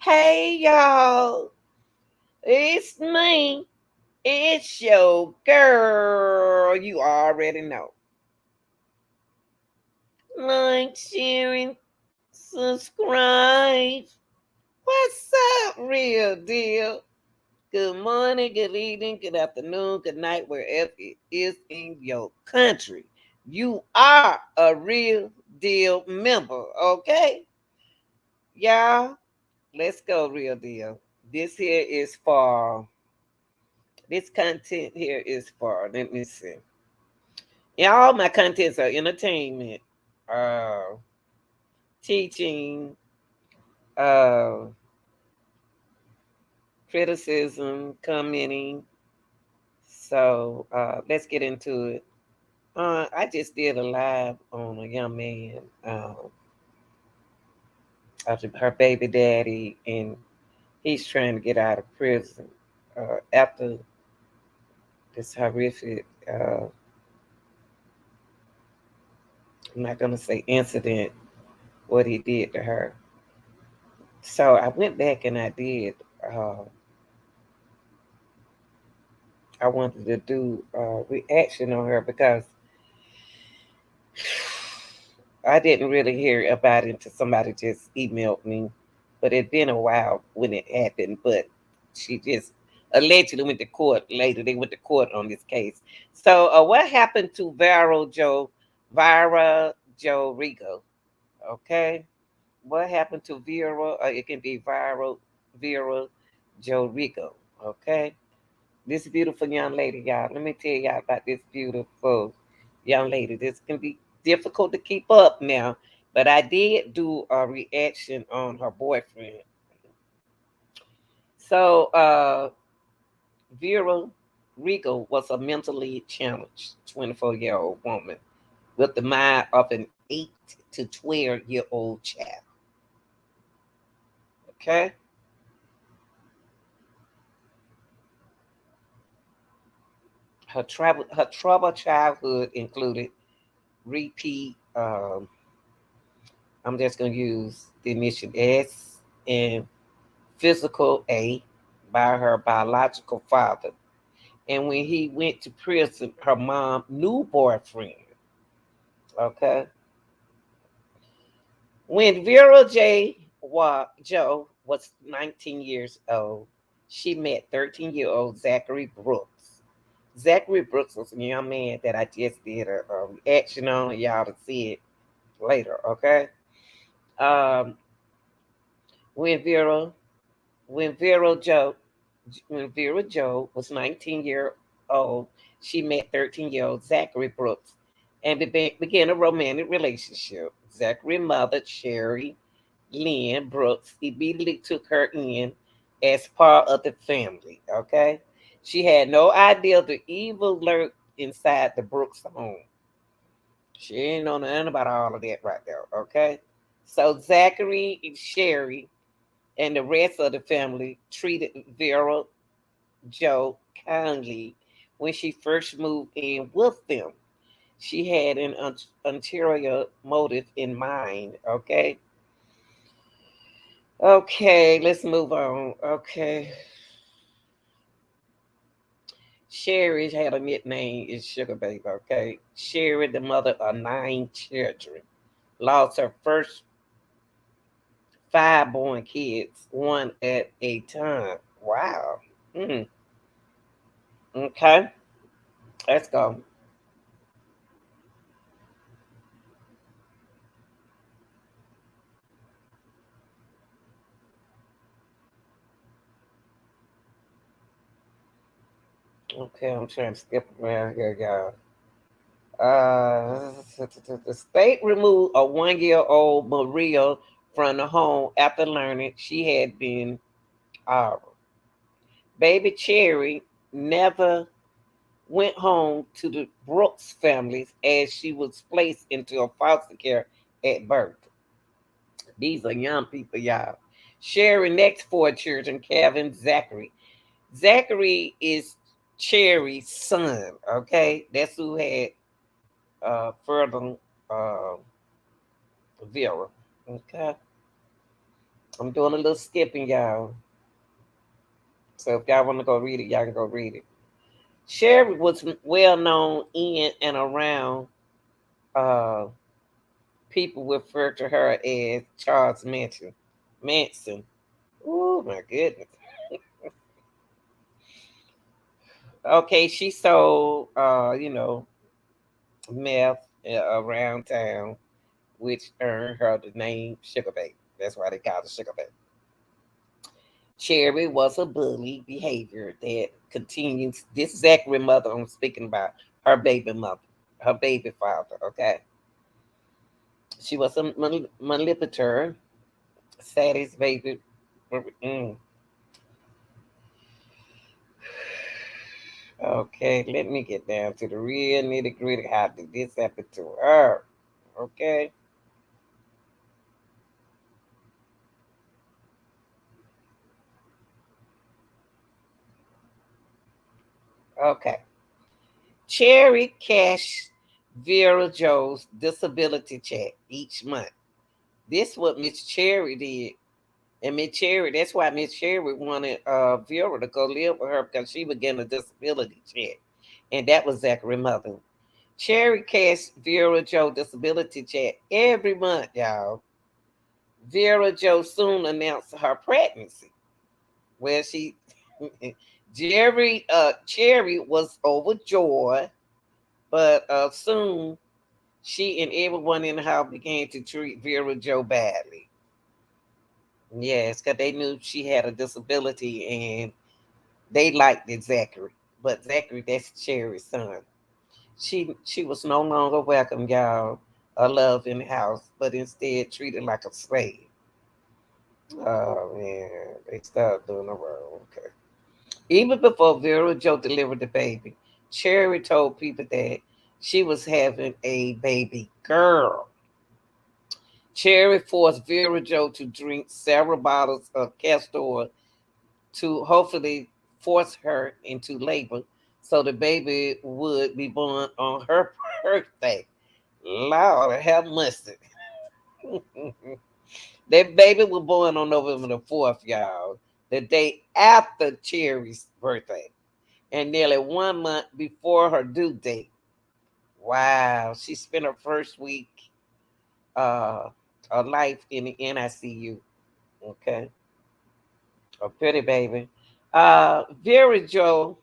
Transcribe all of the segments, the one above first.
Hey y'all, it's me. It's your girl. You already know. Like, share, and subscribe. What's up, real deal? Good morning, good evening, good afternoon, good night, wherever it is in your country. You are a real deal member, okay? Y'all, let's go, real deal. This here is for This content here is for, let me see. Yeah, all my contents are entertainment, uh, teaching, uh, criticism, commenting. So let's get into it. I just did a live on a young man, her baby daddy, and he's trying to get out of prison after this horrific, I'm not going to say incident, what he did to her. So I went back and uh, I wanted to do reaction on her because I didn't really hear about it until somebody just emailed me. But it'd been a while when it happened. But she just allegedly went to court later. They went to court on this case. So what happened to Vera Joe Rigo? Okay. What happened to Vera? It can be Vera Joe Rigo. Okay. This beautiful young lady, y'all. Let me tell y'all about this beautiful young lady. This can be difficult to keep up now, but I did do a reaction on her boyfriend. So, Vera Regal was a mentally challenged 24-year-old woman with the mind of an 8 to 12-year-old child. Okay? Her troubled childhood included repeat I'm just going to use the initial S and physical A by her biological father. And when he went to prison, her mom new boyfriend. Okay. When Joe was 19 years old, she met 13-year-old Zachary Brooks. Zachary Brooks was a young man that I just did a reaction on. Y'all to see it later. Okay. Um, when Vera When Vera Joe when Vera Joe was 19-year old, she met 13-year-old Zachary Brooks and began a romantic relationship. Zachary's mother, Sherry Lynn Brooks, immediately took her in as part of the family. Okay. She had no idea the evil lurked inside the Brooks home. She ain't know nothing about all of that right there. Okay. So Zachary and Sherry and the rest of the family treated Vera Joe kindly when she first moved in with them. She had an ulterior motive in mind. Okay. Okay, let's move on. Okay. Sherry had a nickname is Sugar Baby. Okay. Sherry, the mother of 9 children, lost her first 5 born kids, one at a time. Wow. Mm, okay. Let's go. Okay, I'm trying to skip around here, y'all. The state removed a 1-year-old Maria from the home after learning she had been oral. Baby Cherry never went home to the Brooks families as she was placed into a foster care at birth. These are young people, y'all. Sherry next 4 children, Kevin, Zachary. Zachary is Cherry's son, okay? That's who had further uh, Vera. Okay. I'm doing a little skipping, y'all. So if y'all want to go read it, y'all can go read it. Sherry was well known in and around. Uh, People refer to her as Charles Manson. Manson. Oh my goodness. Okay, she sold, meth around town, which earned her the name Sugar Baby. That's why they call her Sugar Baby. Cherry was a bully behavior that continues. This Zachary mother I'm speaking about, her baby mother, her baby father. Okay, she was a manipulator, saddest baby. Mm. Okay, let me get down to the real nitty gritty. How did this happen to her? Okay, okay. Cherry cashed Vera Joe's disability check each month. This what Miss Cherry did. And Miss Cherry, that's why Miss Cherry wanted Vera to go live with her because she was getting a disability check. And that was Zachary's mother. Cherry cashed Vera Joe disability check every month, y'all. Vera Joe soon announced her pregnancy. Where she Cherry was overjoyed, but soon she and everyone in the house began to treat Vera Joe badly. Yes, because they knew she had a disability and they liked it, Zachary. But Zachary, that's Cherry's son. She was no longer welcome, y'all, or loved in the house, but instead treated like a slave. Oh man, they started doing the wrong. Okay. Even before Vera Joe delivered the baby, Cherry told people that she was having a baby girl. Cherry forced Vera Joe to drink several bottles of castor to hopefully force her into labor so the baby would be born on her birthday. Lord have mercy. That baby was born on November the 4th, y'all, the day after Cherry's birthday, and nearly 1 month before her due date. Wow, she spent her first week uh, of life in the NICU. Okay, a pretty baby. Vera Joe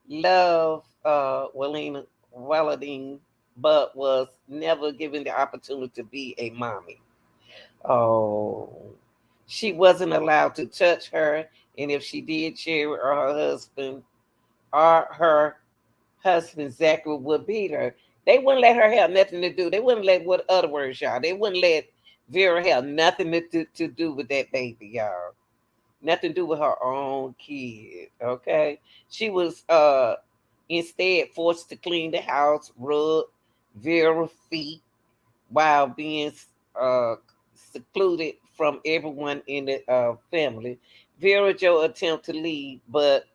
loved Walladine, but was never given the opportunity to be a mommy. Oh, she wasn't allowed to touch her, and if she did, Cherry or her husband Zachary would beat her. They wouldn't let her have nothing to do. They wouldn't let what other words, y'all. They wouldn't let Vera have nothing to do with that baby, y'all. Nothing to do with her own kid. Okay. She was instead forced to clean the house, rub Vera feet while being uh secluded from everyone in the family. Vera Joe attempted to leave, but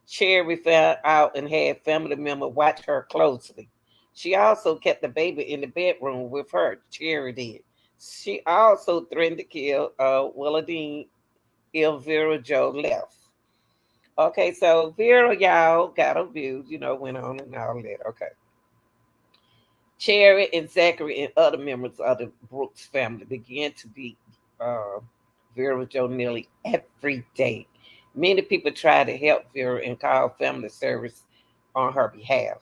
Cherry found out and had family members watch her closely. She also kept the baby in the bedroom with her. Cherry did. She also threatened to kill Willadine if Vera Joe left. Okay, so Vera, y'all got abused, went on and all that. Okay. Cherry and Zachary and other members of the Brooks family began to beat uh, Vera Joe nearly every day. Many people tried to help Vera and call family service on her behalf.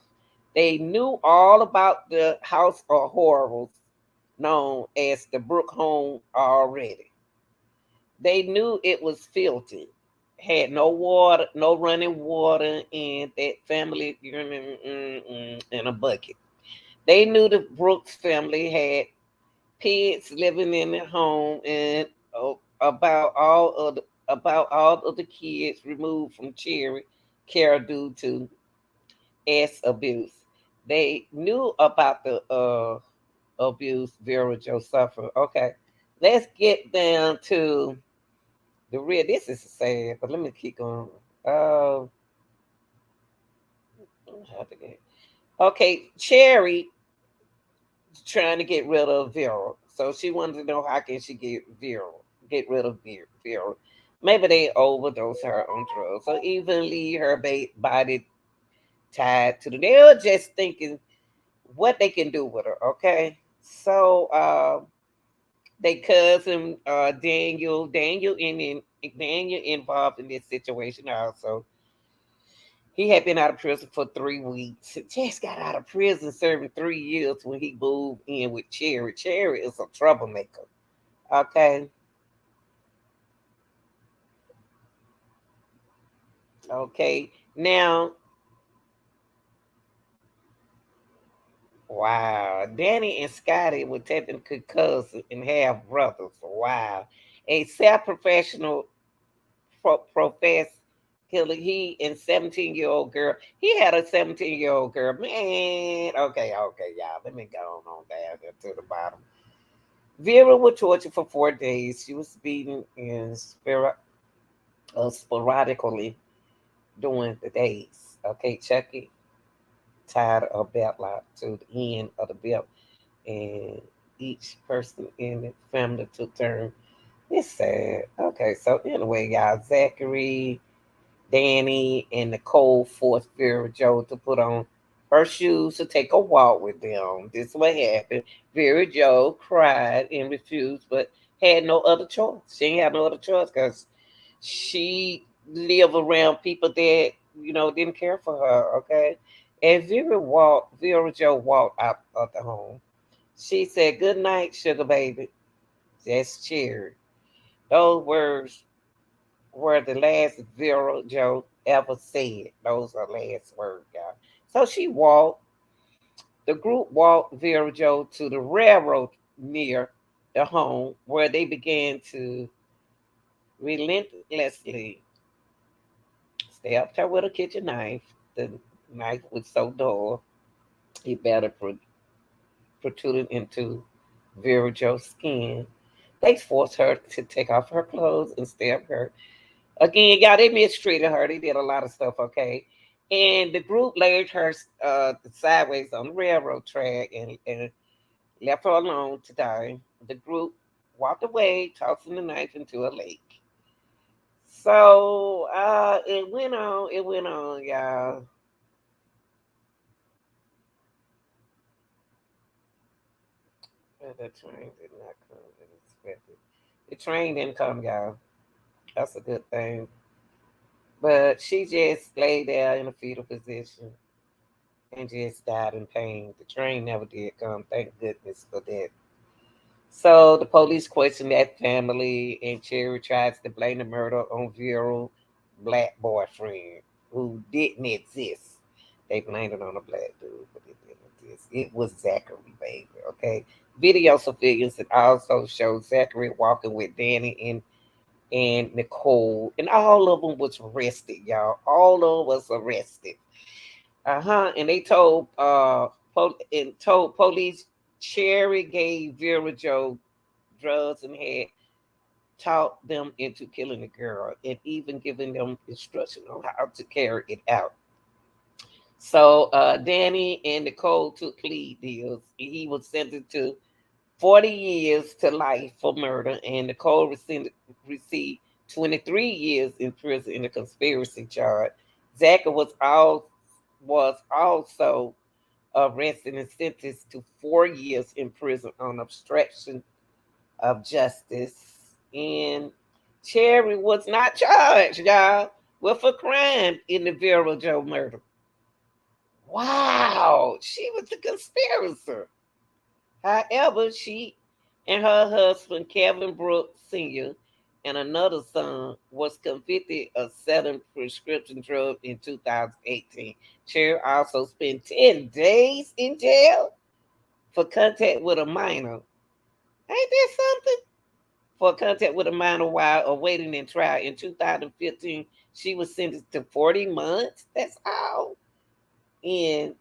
They knew all about the house of horrors known as the Brook home already. They knew it was filthy, had no water, no running water, and that family in a bucket. They knew the Brooks family had pigs living in the home and about all of the kids removed from Cherry care due to S abuse. They knew about the abuse Vera Joe suffered. Okay, let's get down to the real. This is sad, but let me keep going. Uh, okay, Cherry trying to get rid of Vera. So she wanted to know how can she get Vera. get rid of Vera. Maybe they overdose her on drugs or even leave her body tied to the. They were just thinking what they can do with her. Okay, so they cousin Daniel involved in this situation also. He had been out of prison for 3 weeks. Just got out of prison serving 3 years when he moved in with Cherry. Cherry is a troublemaker. Okay. Okay. Now, wow. Danny and Scotty were technically cousins and half brothers. Wow. A self professional professed killer. He and 17-year-old girl. He had a 17-year-old girl. Man. Okay, y'all. Let me go on down there to the bottom. Vera was tortured for 4 days. She was beaten and sporadically during the days. Okay, Chucky tied a belt lock to the end of the belt, and each person in the family took turn. It's sad. Okay, so anyway, y'all, Zachary, Danny, and Nicole forced Vera Joe to put on her shoes to take a walk with them. This is what happened. Vera Joe cried and refused, but had no other choice. She ain't had no other choice because she lived around people that didn't care for her. Okay, and Vera Joe walked out of the home. She said, "Good night, sugar baby." That's cheered. Those words were the last Vera Joe ever said. Those are last words, guys. So the group walked Vera Joe to the railroad near the home where they began to relentlessly stabbed her with a kitchen knife. The knife was so dull, it barely protruded into Vera Joe's skin. They forced her to take off her clothes and stab her. Again, y'all, they mistreated her. They did a lot of stuff, okay? And the group laid her sideways on the railroad track and left her alone to die. The group walked away, tossing the knife into a lake. So it went on, y'all. The train did not come as expected. The train didn't come, y'all. That's a good thing. But she just lay there in a fetal position and just died in pain. The train never did come. Thank goodness for that. So the police questioned that family, and Cherry tries to blame the murder on Vera's black boyfriend who didn't exist. They blamed it on a black dude, but it didn't exist. It was Zachary, baby. Okay. Video surveillance that also showed Zachary walking with Danny and Nicole, and all of them was arrested, y'all. All of them was arrested. And they told police Cherry gave Vera Joe drugs and had taught them into killing the girl and even giving them instruction on how to carry it out. So Danny and Nicole took plea deals. He was sentenced to 40 years to life for murder, and Nicole received 23 years in prison in a conspiracy charge. Zachary was also arrested and sentenced to 4 years in prison on obstruction of justice. And Cherry was not charged, y'all, with a crime in the Vera Joe murder. Wow, she was the conspirator. However, she and her husband, Kevin Brooks Sr., and another son was convicted of selling prescription drugs in 2018. Cherry also spent 10 days in jail for contact with a minor. Ain't that something? For contact with a minor while awaiting in trial. In 2015, she was sentenced to 40 months. That's all. In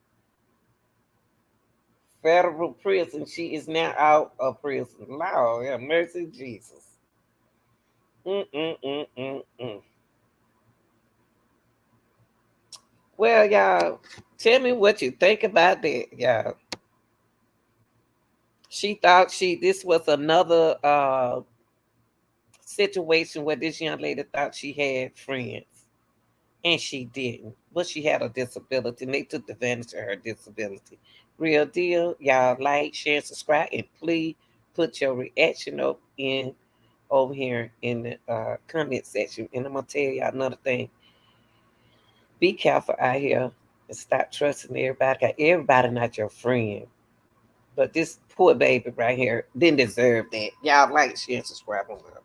federal prison. She is now out of prison. Lord have mercy, Jesus. Mm-mm-mm-mm-mm. Well, y'all, tell me what you think about that, y'all. She thought this was another situation where this young lady thought she had friends and she didn't. But she had a disability and they took advantage of her disability. Real deal. Y'all like, share, and subscribe, and please put your reaction up in over here in the comment section. And I'm gonna tell y'all another thing. Be careful out here and stop trusting everybody. 'Cause everybody not your friend. But this poor baby right here didn't deserve that. Y'all like, share, and subscribe on her.